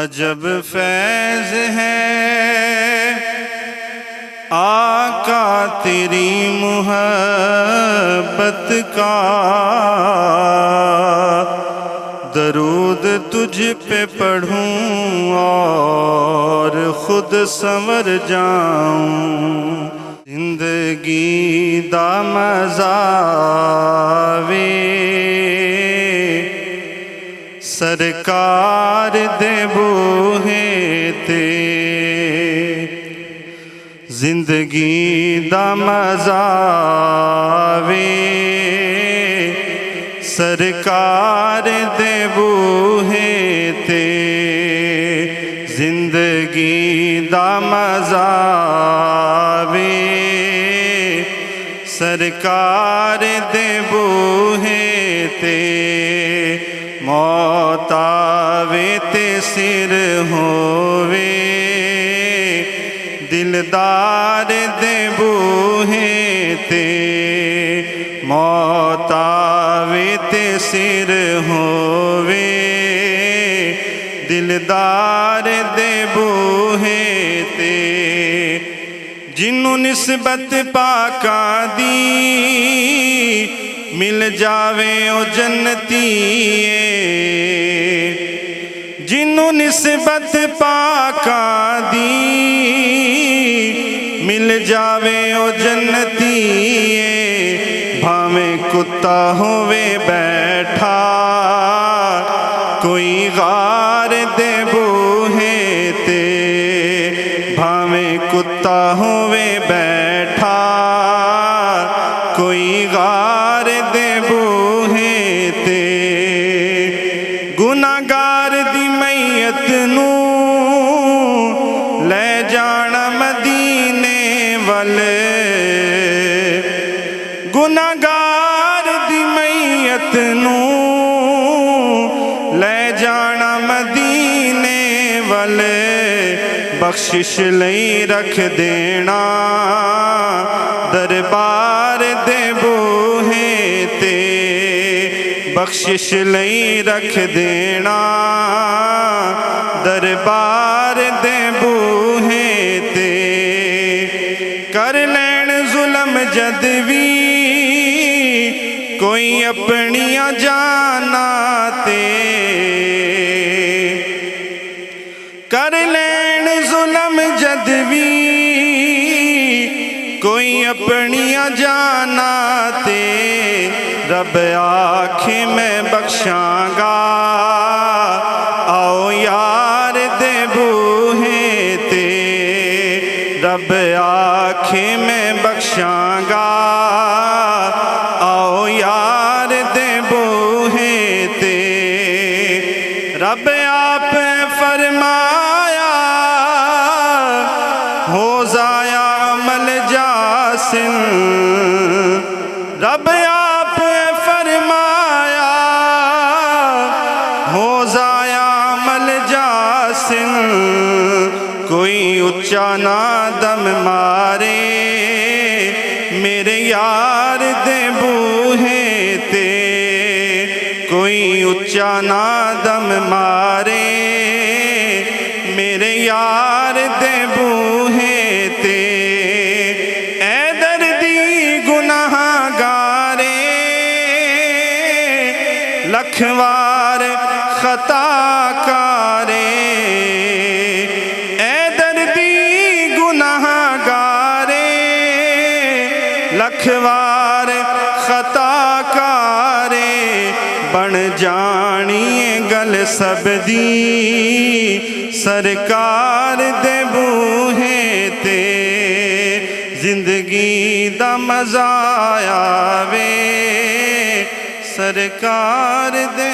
عجب فیض ہے آقا تیری محبت کا، درود تجھ پہ پڑھوں اور خود سنور جاؤں، زندگی دا مزہ وے سرکار دے بوہے تے، زندگی دا مزہ وے سرکار دے بوہے تے، زندگی دا مزہ وے سرکار دے بوہے تے، موت آوے تے سر ہووے دلدار دے بوہے تے، موت آوے تے سر ہووے دلدار دے بوہے تے، جنوں نسبت پاکاں دی مل جاوے او جنتی جنوں نسبت پاکاں دی مل جاوے او جنتی بھاویں کتا ہووے بیٹھا کوئی غار دے بوہے تے، بھاویں کتا ہووے بیٹھا کوئی غار دے بوہے تے، گناہگار دی میت نوں لے جانا مدینے ول، گناہگار دی میت نوں لے جانا مدینے ول، بخشش لئی رکھ دینا دربار دے بوہے تے، بخشش لئی رکھ دینا دربار دے بوہے تے، کر لین ظلم جد وی کوئی اپنیاں جانا تے، کر لین ظلم جد وی کوئی اپنیاں جانا تے، رب آکھے میں بخشاں گا آؤ یار دے بوہے تے، رب آکھے میں بخشاں گا آؤ یار دے بوہے تے، رب آپ فرمایا ہو ضائع عمل جاسن، رب آپ فرمایا ہو ضائع عمل جاسن، کوئی اچھا نہ دم مارے میرے یار دے بوہے تے، کوئی اچھا نہ دم مارے میرے یار دے بوہے تے، اے دردی گناہ گارے لکھ وار خطا کارے، اے دردی گناہ گارے لکھ وار خطا کارے، بن جانی گل سب دی سرکار دے بوہے تے، زندگی دا مزہ آوے سرکار دے